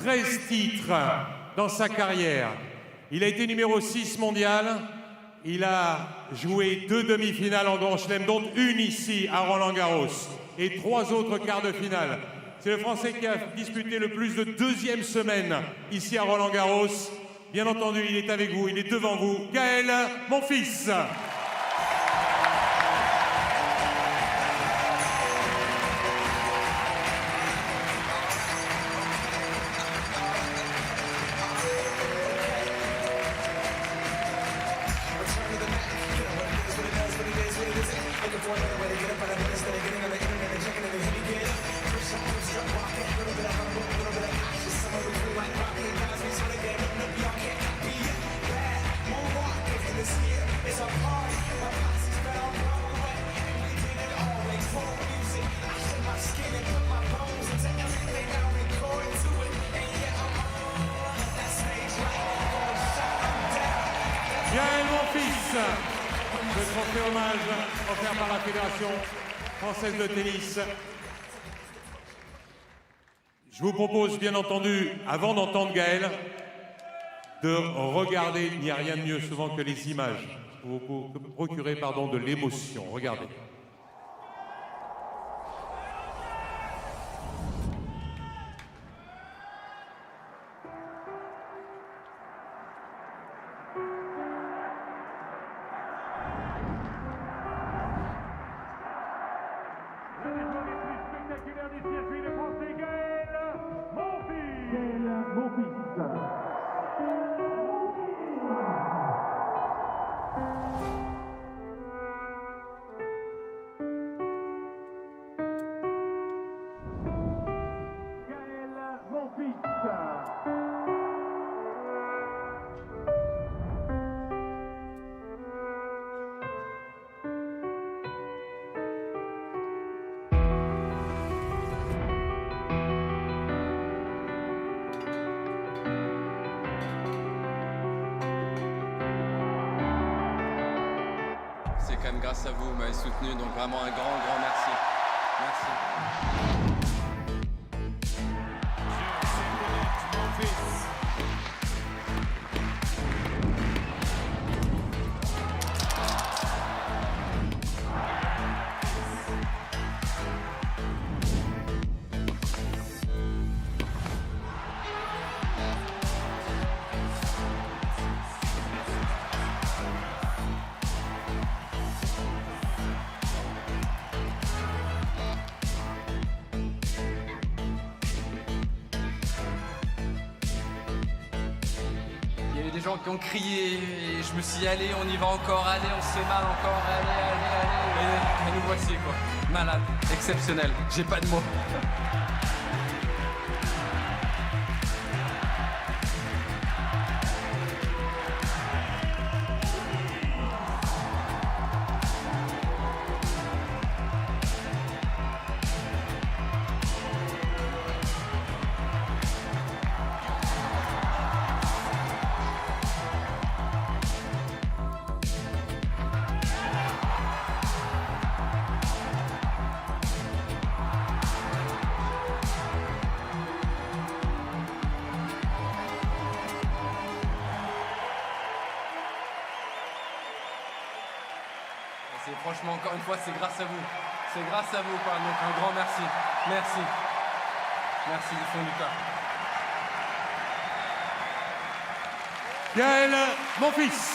13 titres dans sa carrière. Il a été numéro 6 mondial. Il a joué 2 demi-finales en Grand Chelem, dont une ici à Roland-Garros, et 3 autres quarts de finale. C'est le Français qui a disputé le plus de deuxième semaine ici à Roland-Garros. Bien entendu, il est avec vous, il est devant vous. Gaël Monfils. Gaël Monfils, le trophée hommage offert par la Fédération française de tennis. Je vous propose bien entendu, avant d'entendre Gaël, de regarder, il n'y a rien de mieux souvent que les images, pour vous procurer de l'émotion. Regardez. C'est quand même grâce à vous, vous m'avez soutenu, donc vraiment un grand merci. Merci. Des gens qui ont crié, et je me suis dit allez, on y va encore, allez, on se fait mal encore, allez. Et nous voici quoi, malade, exceptionnel, j'ai pas de mots. Franchement, encore une fois, c'est grâce à vous. C'est grâce à vous, quoi. Donc un grand merci. Merci. Merci du fond du cœur. Gaël Monfils.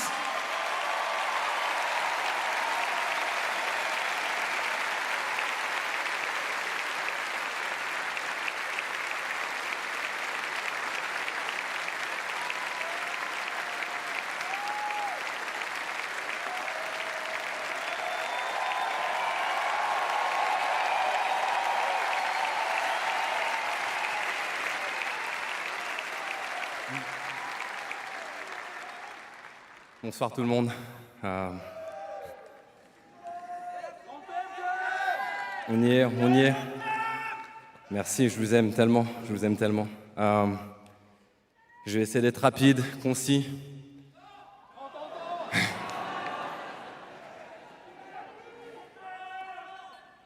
Bonsoir tout le monde. On y est. Merci, je vous aime tellement, Je vais essayer d'être rapide, concis.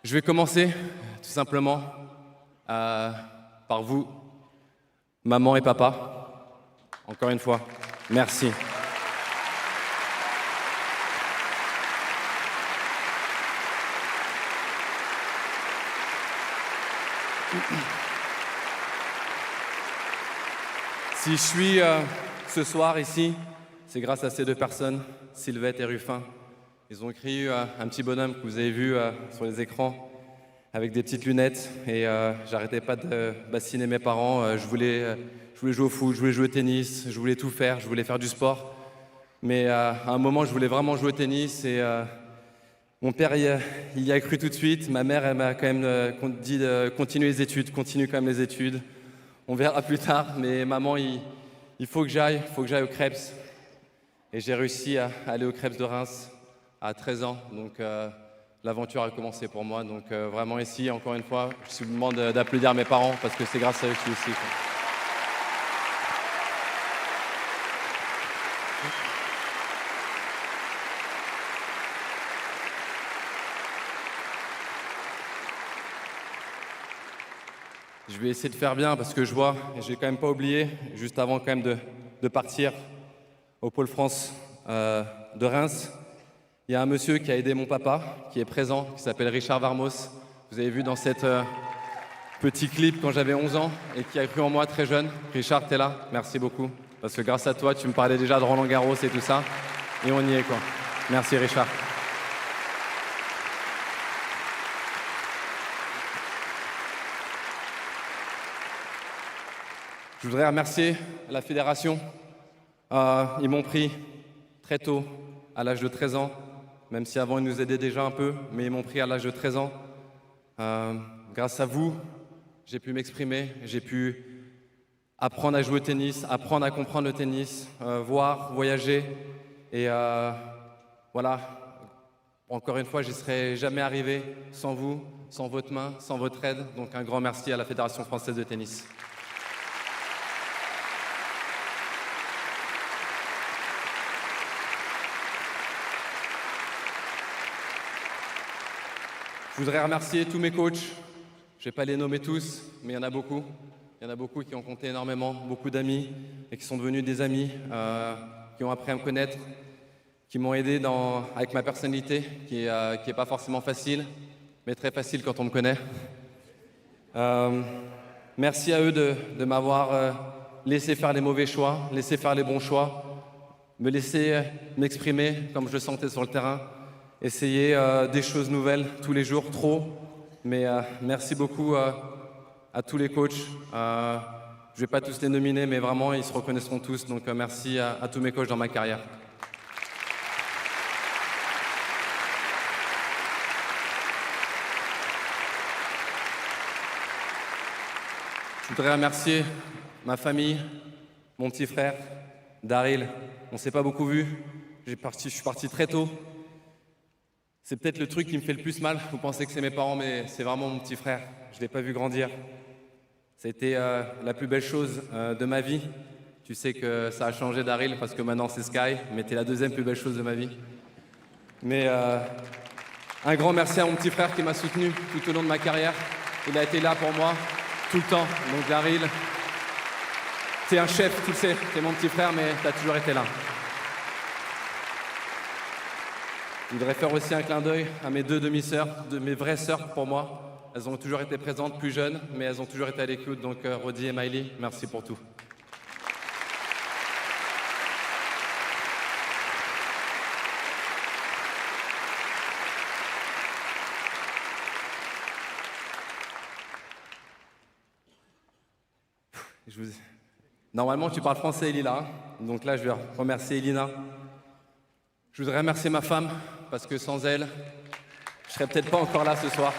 Je vais commencer tout simplement par vous, maman et papa, encore une fois, merci. Si je suis ce soir ici, c'est grâce à ces deux personnes, Sylvette et Ruffin. Ils ont écrit un petit bonhomme que vous avez vu sur les écrans avec des petites lunettes et j'arrêtais pas de bassiner mes parents. Je voulais jouer au foot, je voulais jouer au tennis, je voulais tout faire, je voulais faire du sport. Mais à un moment, je voulais vraiment jouer au tennis et mon père il y a cru tout de suite. Ma mère, elle m'a quand même dit de continuer les études, continue quand même les études. On verra plus tard, mais maman, il faut que j'aille au Krebs. Et j'ai réussi à aller au Krebs de Reims à 13 ans. Donc l'aventure a commencé pour moi. Donc vraiment ici, encore une fois, je vous demande d'applaudir mes parents parce que c'est grâce à eux que je suis ici, quoi. Je vais essayer de faire bien parce que je vois, et je n'ai quand même pas oublié, juste avant quand même de partir au Pôle France de Reims, il y a un monsieur qui a aidé mon papa, qui est présent, qui s'appelle Richard Varmos. Vous avez vu dans cette petit clip quand j'avais 11 ans et qui a cru en moi très jeune. Richard, t'es là, merci beaucoup. Parce que grâce à toi, tu me parlais déjà de Roland Garros et tout ça. Et on y est, quoi. Merci Richard. Je voudrais remercier la fédération. Ils m'ont pris très tôt, à l'âge de 13 ans, même si avant ils nous aidaient déjà un peu, mais ils m'ont pris à l'âge de 13 ans. Grâce à vous, j'ai pu m'exprimer, j'ai pu apprendre à jouer au tennis, apprendre à comprendre le tennis, voir, voyager. Et voilà, encore une fois, j'y serais jamais arrivé sans vous, sans votre main, sans votre aide. Donc un grand merci à la Fédération française de tennis. Je voudrais remercier tous mes coachs. Je ne vais pas les nommer tous, mais il y en a beaucoup. Il y en a beaucoup qui ont compté énormément, beaucoup d'amis et qui sont devenus des amis, qui ont appris à me connaître, qui m'ont aidé avec ma personnalité, qui est pas forcément facile, mais très facile quand on me connaît. Merci à eux de m'avoir laissé faire les mauvais choix, laissé faire les bons choix, me laisser m'exprimer comme je le sentais sur le terrain. Essayer des choses nouvelles tous les jours, trop. Mais merci beaucoup à tous les coachs. Je ne vais pas tous les nominer, mais vraiment, ils se reconnaîtront tous. Donc merci à tous mes coachs dans ma carrière. Je voudrais remercier ma famille, mon petit frère, Daryl. On ne s'est pas beaucoup vu. Je suis parti très tôt. C'est peut-être le truc qui me fait le plus mal. Vous pensez que c'est mes parents, mais c'est vraiment mon petit frère. Je ne l'ai pas vu grandir. Ça a été la plus belle chose de ma vie. Tu sais que ça a changé, Daryl, parce que maintenant c'est Sky, mais t'es la deuxième plus belle chose de ma vie. Mais un grand merci à mon petit frère qui m'a soutenu tout au long de ma carrière. Il a été là pour moi tout le temps. Donc Daryl, t'es un chef, tu le sais. T'es mon petit frère, mais t'as toujours été là. Je voudrais faire aussi un clin d'œil à mes deux demi-sœurs, mes vraies sœurs pour moi. Elles ont toujours été présentes, plus jeunes, mais elles ont toujours été à l'écoute. Donc Rodi et Miley, merci pour tout. Normalement, tu parles français, Elina. Donc là, je vais remercier Elina. Je voudrais remercier ma femme, parce que sans elle, je serais peut-être pas encore là ce soir.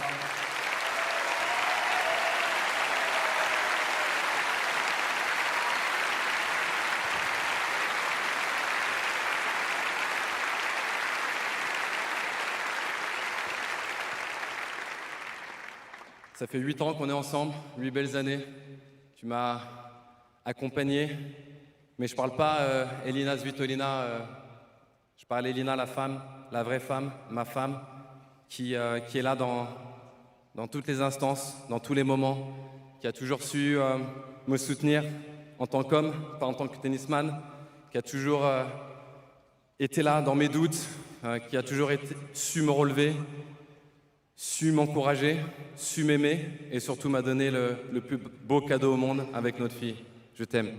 Ça fait 8 ans qu'on est ensemble, 8 belles années. Tu m'as accompagné, mais je parle pas Elina Svitolina. Je parle Elina, la femme, la vraie femme, ma femme, qui est là dans toutes les instances, dans tous les moments, qui a toujours su me soutenir, en tant qu'homme, pas en tant que tennisman, qui a toujours été là dans mes doutes, qui a toujours su me relever, su m'encourager, su m'aimer et surtout m'a donné le plus beau cadeau au monde avec notre fille. Je t'aime.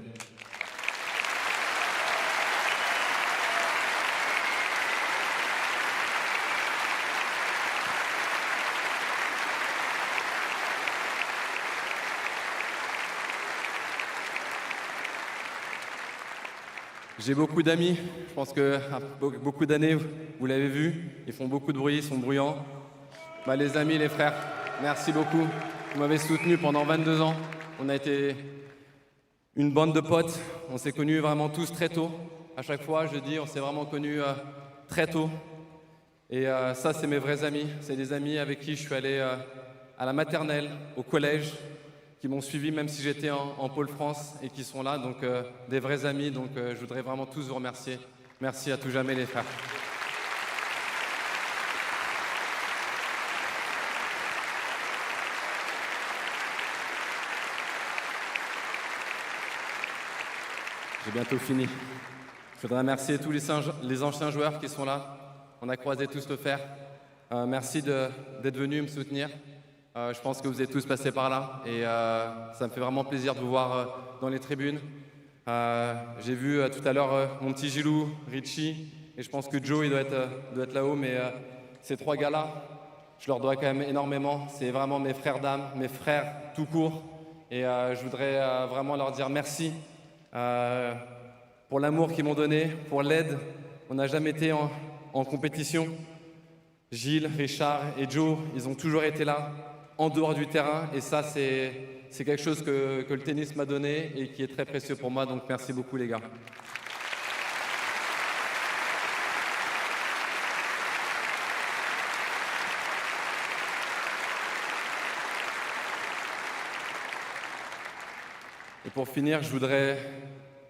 J'ai beaucoup d'amis, je pense que beaucoup d'années, vous l'avez vu, ils font beaucoup de bruit, ils sont bruyants. Les amis, les frères, merci beaucoup. Vous m'avez soutenu pendant 22 ans. On a été une bande de potes, on s'est connus vraiment tous très tôt. À chaque fois, je dis, on s'est vraiment connus très tôt. Et ça, c'est mes vrais amis. C'est des amis avec qui je suis allé à la maternelle, au collège, qui m'ont suivi même si j'étais en Pôle France et qui sont là, donc des vrais amis. Donc je voudrais vraiment tous vous remercier. Merci à tout jamais les frères. J'ai bientôt fini. Je voudrais remercier tous les anciens joueurs qui sont là. On a croisé tous le fer. Merci d'être venus me soutenir. Je pense que vous êtes tous passés par là et ça me fait vraiment plaisir de vous voir dans les tribunes. J'ai vu tout à l'heure mon petit Gilou, Richie, et je pense que Joe il doit être là-haut, mais ces trois gars-là, je leur dois quand même énormément. C'est vraiment mes frères d'âme, mes frères tout court. Et je voudrais vraiment leur dire merci pour l'amour qu'ils m'ont donné, pour l'aide. On n'a jamais été en compétition. Gilles, Richard et Joe, ils ont toujours été là, en dehors du terrain, et ça c'est quelque chose que le tennis m'a donné et qui est très précieux pour moi, donc merci beaucoup les gars. Et pour finir, je voudrais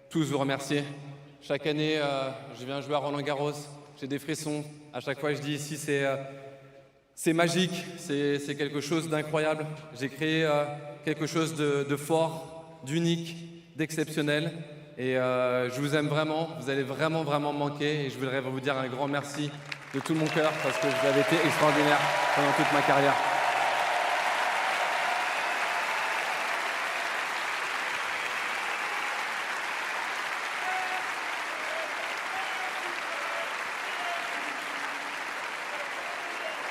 tous vous remercier. Chaque année, je viens jouer à Roland-Garros, j'ai des frissons. À chaque fois, je dis ici, c'est magique, c'est quelque chose d'incroyable. J'ai créé quelque chose de fort, d'unique, d'exceptionnel. Et je vous aime vraiment, vous allez vraiment me manquer. Et je voudrais vous dire un grand merci de tout mon cœur parce que vous avez été extraordinaire pendant toute ma carrière.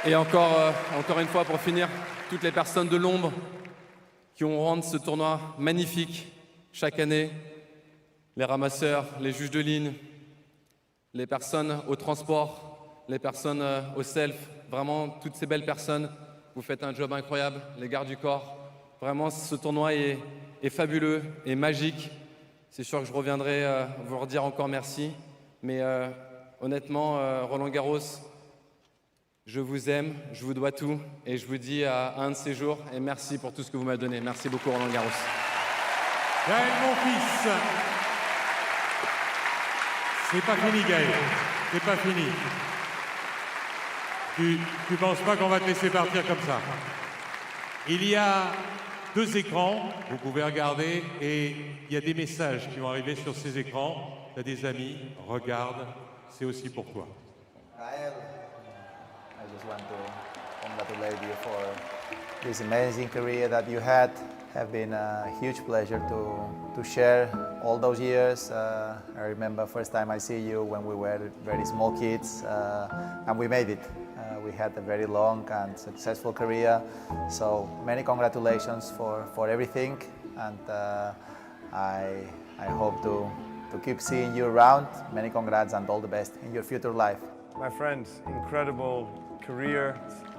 Et encore une fois, pour finir, toutes les personnes de l'ombre qui ont rendu ce tournoi magnifique chaque année, les ramasseurs, les juges de ligne, les personnes au transport, les personnes au self, vraiment toutes ces belles personnes, vous faites un job incroyable, les gardes du corps. Vraiment, ce tournoi est fabuleux et magique. C'est sûr que je reviendrai vous redire encore merci, mais honnêtement, Roland-Garros, je vous aime, je vous dois tout et je vous dis à un de ces jours et merci pour tout ce que vous m'avez donné. Merci beaucoup Roland Garros. Gaël, mon fils, c'est pas fini Gaël, c'est pas fini. Tu penses pas qu'on va te laisser partir comme ça? Il y a 2 écrans, vous pouvez regarder et il y a des messages qui vont arriver sur ces écrans. Tu as des amis, regarde, c'est aussi pour toi. Gaël, I just want to congratulate you for this amazing career that you had. Have been a huge pleasure to share all those years. I remember first time I see you when we were very small kids, and we made it. We had a very long and successful career. So many congratulations for everything, and I hope to keep seeing you around. Many congrats and all the best in your future life. My friend, incredible career,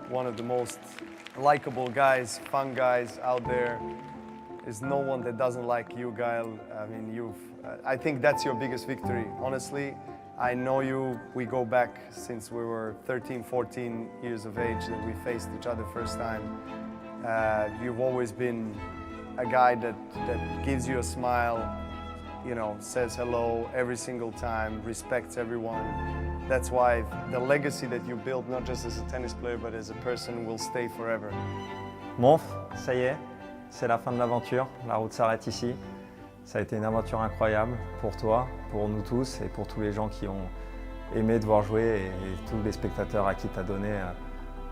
one of the most likable guys, fun guys out there. There's no one that doesn't like you, Gaël. I mean, I think that's your biggest victory. Honestly, I know you, we go back since we were 13, 14 years of age that we faced each other first time. You've always been a guy that gives you a smile, you know, says hello every single time, respects everyone. That's why the legacy that you built, not just as a tennis player, but as a person, will stay forever. Monf, ça y est, c'est la fin de l'aventure, la route s'arrête ici. Ça a été une aventure incroyable pour toi, pour nous tous et pour tous les gens qui ont aimé te voir jouer et tous les spectateurs à qui tu as donné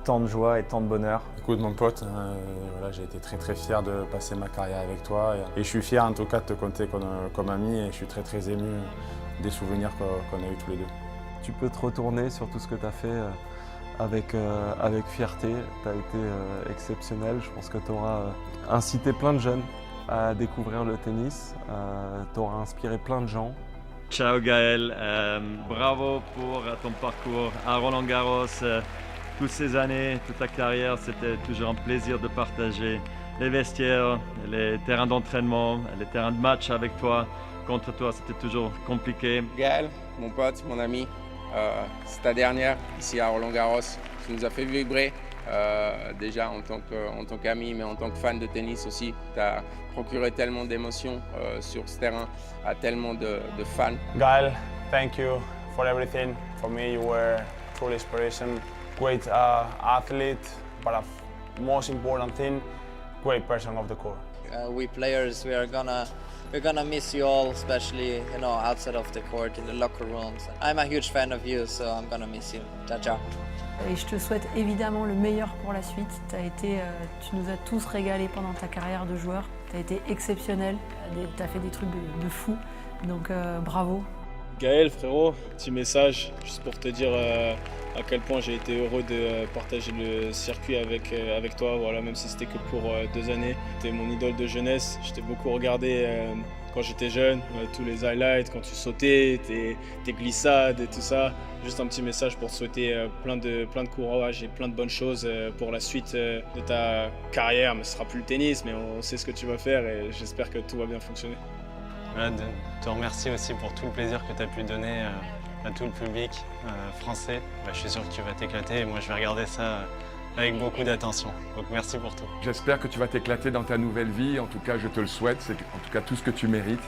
tant de joie et tant de bonheur. Écoute mon pote, voilà, j'ai été très fier de passer ma carrière avec toi et je suis fier en tout cas de te compter comme ami et je suis très ému des souvenirs qu'on a eu tous les deux. Tu peux te retourner sur tout ce que tu as fait avec fierté. Tu as été exceptionnel. Je pense que tu auras incité plein de jeunes à découvrir le tennis. Tu auras inspiré plein de gens. Ciao Gaël, bravo pour ton parcours à Roland-Garros. Toutes ces années, toute ta carrière, c'était toujours un plaisir de partager les vestiaires, les terrains d'entraînement, les terrains de match avec toi. Contre toi, c'était toujours compliqué. Gaël, mon pote, mon ami, c'est ta dernière ici à Roland-Garros. Tu nous as fait vibrer déjà en tant qu'ami, mais en tant que fan de tennis aussi. Tu as procuré tellement d'émotions sur ce terrain à tellement de fans. Gaël, thank you for everything. For me, you were true inspiration. Great athlete, but most important thing, great person of the court. We players, we're gonna miss you all, especially outside of the court, in the locker rooms. I'm a huge fan of you, so I'm gonna miss you. Ciao, ciao. Et je te souhaite évidemment le meilleur pour la suite. Tu nous as tous régalés pendant ta carrière de joueur. Tu as été exceptionnel. Tu as fait des trucs de fou. Donc bravo. Gaël, frérot, petit message juste pour te dire à quel point j'ai été heureux de partager le circuit avec toi, voilà, même si c'était que pour 2 années. Tu es mon idole de jeunesse, je t'ai beaucoup regardé quand j'étais jeune, tous les highlights, quand tu sautais, tes glissades et tout ça. Juste un petit message pour te souhaiter plein de courage et plein de bonnes choses pour la suite de ta carrière. Mais ce sera plus le tennis, mais on sait ce que tu vas faire et j'espère que tout va bien fonctionner. Voilà, de te remercier aussi pour tout le plaisir que tu as pu donner à tout le public français. Je suis sûr que tu vas t'éclater et moi je vais regarder ça avec beaucoup d'attention. Donc merci pour tout. J'espère que tu vas t'éclater dans ta nouvelle vie. En tout cas, je te le souhaite. C'est en tout cas tout ce que tu mérites.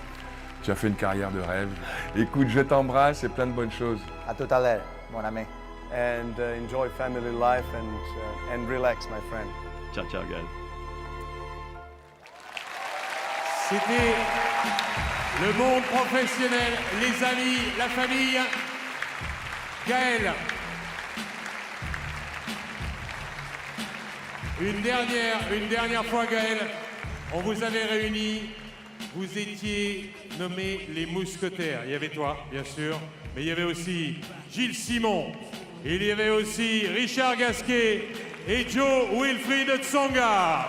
Tu as fait une carrière de rêve. Écoute, je t'embrasse et plein de bonnes choses. À tout à l'heure, mon ami. And enjoy family life and relax, my friend. Ciao, ciao Gaël. C'était le monde professionnel, les amis, la famille. Gaël. Une dernière fois, Gaël, on vous avait réunis. Vous étiez nommés les mousquetaires. Il y avait toi, bien sûr, mais il y avait aussi Gilles Simon. Il y avait aussi Richard Gasquet et Joe Wilfried Tsonga.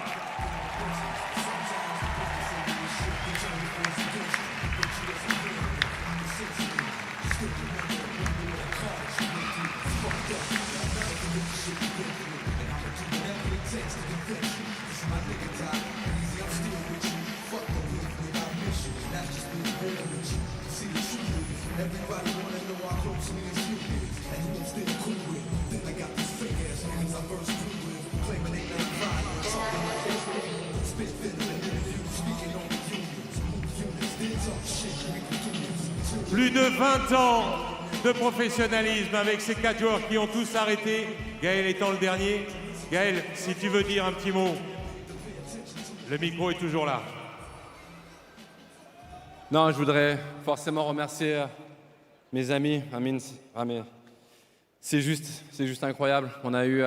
Plus de 20 ans de professionnalisme avec ces 4 joueurs qui ont tous arrêté, Gaël étant le dernier. Gaël, si tu veux dire un petit mot, le micro est toujours là. Non, je voudrais forcément remercier mes amis. Amine, c'est juste incroyable. On a eu,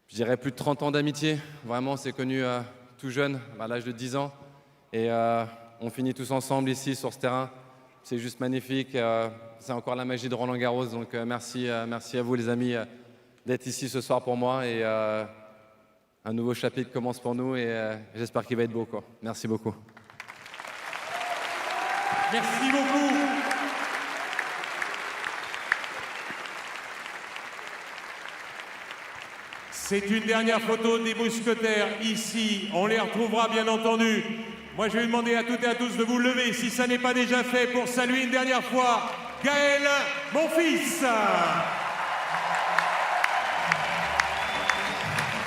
je dirais, plus de 30 ans d'amitié. Vraiment, on s'est connus tout jeune, à l'âge de 10 ans. Et on finit tous ensemble ici, sur ce terrain. C'est juste magnifique. C'est encore la magie de Roland-Garros. Donc merci à vous, les amis, d'être ici ce soir pour moi. Et un nouveau chapitre commence pour nous. Et j'espère qu'il va être beau, quoi. Merci beaucoup. Merci beaucoup. C'est une dernière photo des mousquetaires ici. On les retrouvera bien entendu. Moi, je vais demander à toutes et à tous de vous lever, si ça n'est pas déjà fait, pour saluer une dernière fois Gaël, mon fils.